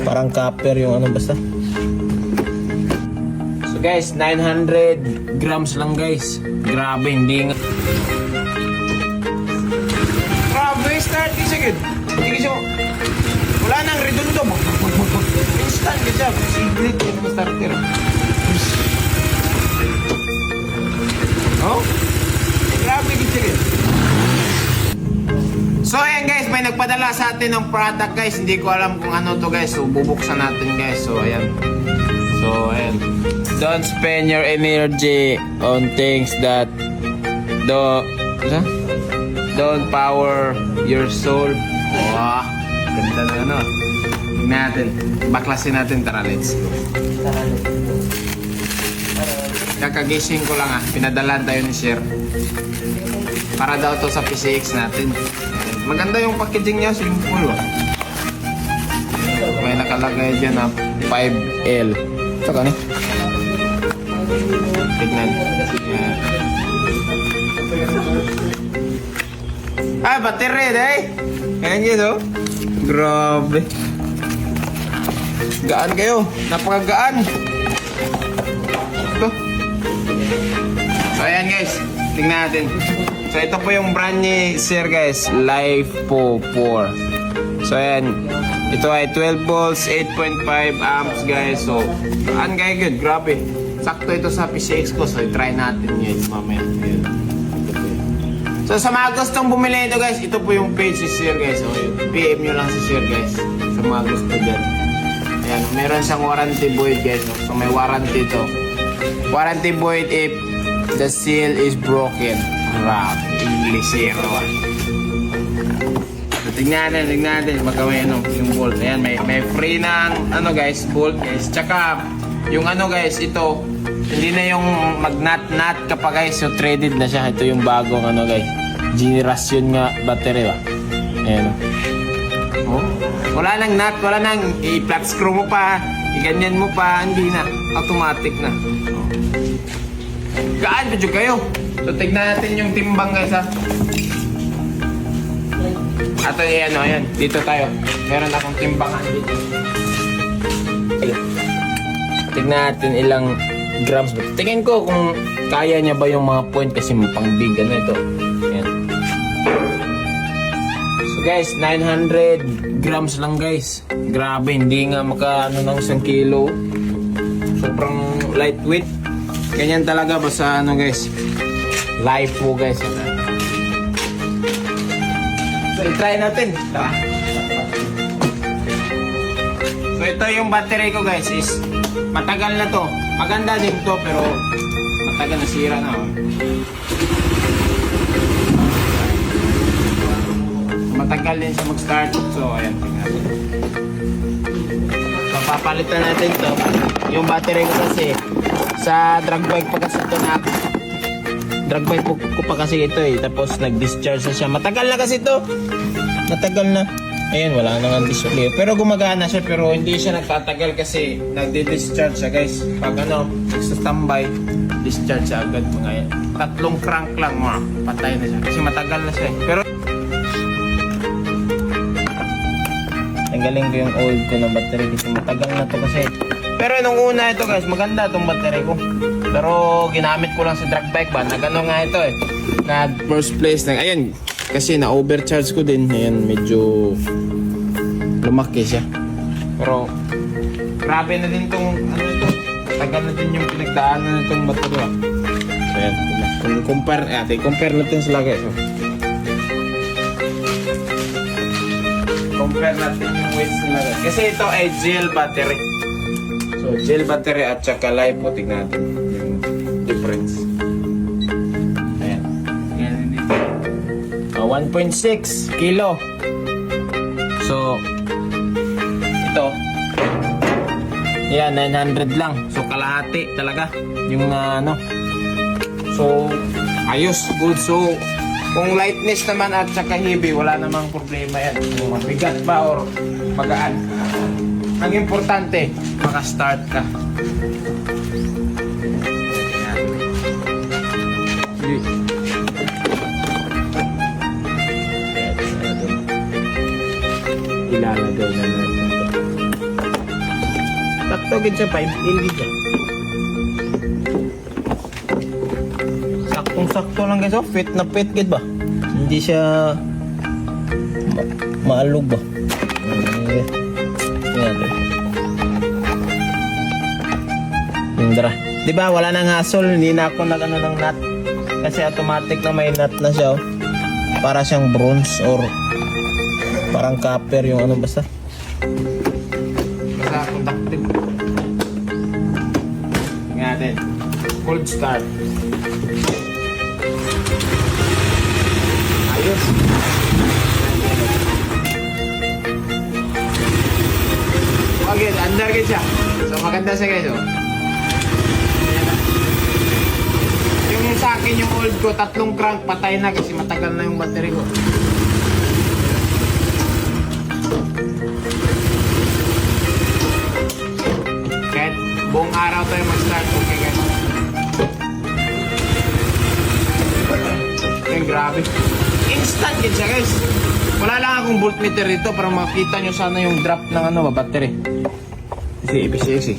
Parang copper yung ano basta. So guys, 900 grams lang guys. Grabe, hindi nga. Grabe, start kasi good. Hindi siya. Wala nang redondo. Instant ka siya. Secret yung starter. Oh? Grabe kasi good. So ayan guys, may nagpadala sa atin ng product guys. Hindi ko alam kung ano to guys. So bubuksan natin guys. So ayan. Don't spend your energy on things that don't power your soul. Wow, ganda na ano. Tingnan natin. Baklasin natin. Tara, let's go. Kakagising ko lang pinadalan tayo ni Sir. Para daw to sa PCX natin. Maganda yung packaging niya, simple. May nakalagay dyan na 5L. Ito ka ni? Tignan. Battery day. Ayan yun, oh. Grabe. Gaan kayo. Napakagaan. Ito. So ayan guys. Tingnan natin. So ito po yung brand ni Sir guys, LiFePo 4. So ayan, ito ay 12 volts, 8.5 amps guys. So, ang gaya good, grabe. Sakto ito sa PCX ko, so try natin yun mamaya. So sa mga gustong bumili ito guys, ito po yung page ni Sir guys. So PM nyo lang si Sir guys, sa mga gusto dyan. Ayan, meron siyang warranty void guys. So may warranty ito. Warranty void if the seal is broken. Rap, Inglesero. So, tignan natin magkawin yung bolt. Ayan, may free ng ano guys, bolt guys. Tsaka yung ano guys, ito hindi na yung mag-nut ka pa guys. So traded na siya. Ito yung bagong ano guys, generation nga battery ba. Ayan. Oh. Wala nang nut, wala nang i-flat screw mo pa, i-ganyan mo pa, hindi na. Automatic na. Oh. Gaan pa dyan kayo. So tignan natin yung timbang guys ha. Ato yan o, ayan. Dito tayo. Meron akong timbangan dito. Tignan natin ilang grams ba. Tingin ko kung kaya niya ba yung mga point kasi pang big ano ito. Ayan. So guys, 900 grams lang guys. Grabe, hindi nga maka ano ng 1 kilo. Sobrang lightweight. Ganyan talaga basta ano guys. LiFePo guys. So i-try natin. Tara. So ito yung battery ko guys is matagal na to. Maganda din to pero matagal na sira na. Matagal din siya mag-start. So ayan, tingnan natin. So papalitan natin to. Yung battery ko kasi sa drag bike pa kasi ito na. Drag bike ko pa kasi ito tapos nag-discharge na siya. Matagal na kasi ito. Matagal na. Ayan, wala nang display. Pero gumagana siya pero hindi siya nagtatagal kasi nagdi-discharge siya guys. Pag ano, nagsa-standby, discharge siya agad mga yan. 3 crank lang patay na siya. Kasi matagal na siya Pero tanggalin ko yung old ko na battery kasi matagal na to kasi. Pero nung una ito guys, maganda itong battery ko. Pero ginamit ko lang sa drag bike ba. Nagano nga ito Nag first place na. Ayun. Kasi na-overcharge ko din. Ayan, medyo lumaki siya. Pero grabe na din itong ano ito. Tagal na din yung pinagdaanan na itong battery. So ayan. Kung compare natin sila guys. Compare natin yung weights nila guys. Kasi ito ay gel battery. So, gel battery at saka LiFePo, tignan natin yung difference. Ayan. Ayan dito. 1.6 kilo. So, ito. Yan, 900 lang. So, kalahati talaga. Yung ano. So, ayos. Good. So, kung lightness naman at saka heavy, wala namang problema yan. Kung mabigat ba or magaan. Ang importante, maka-start ka. Ilalagay na natin ito. sakto gid siya 5 mil gid siya. Saktong-sakto lang guys, oh. Fit na fit gid ba? Hindi siya maalog ba? Yan. Yung dara. Di ba wala nang hassle, hindi na ako nag-ano ng nut. Kasi automatic na may nut na siya, oh. Para siyang bronze or parang copper yung ano basta. Basta conductive. Tingnan natin. Cold start. Ayos. Okay, under guys siya. So maganda siya guys, oh. Yung sa akin yung old ko, 3 crank patay na kasi matagal na yung battery ko. Kahit buong araw tayo mag-start, okay guys. Yung grabe. Instant yun siya guys. Wala lang akong voltmeter dito para makita nyo sana yung drop ng ano, battery. Easy.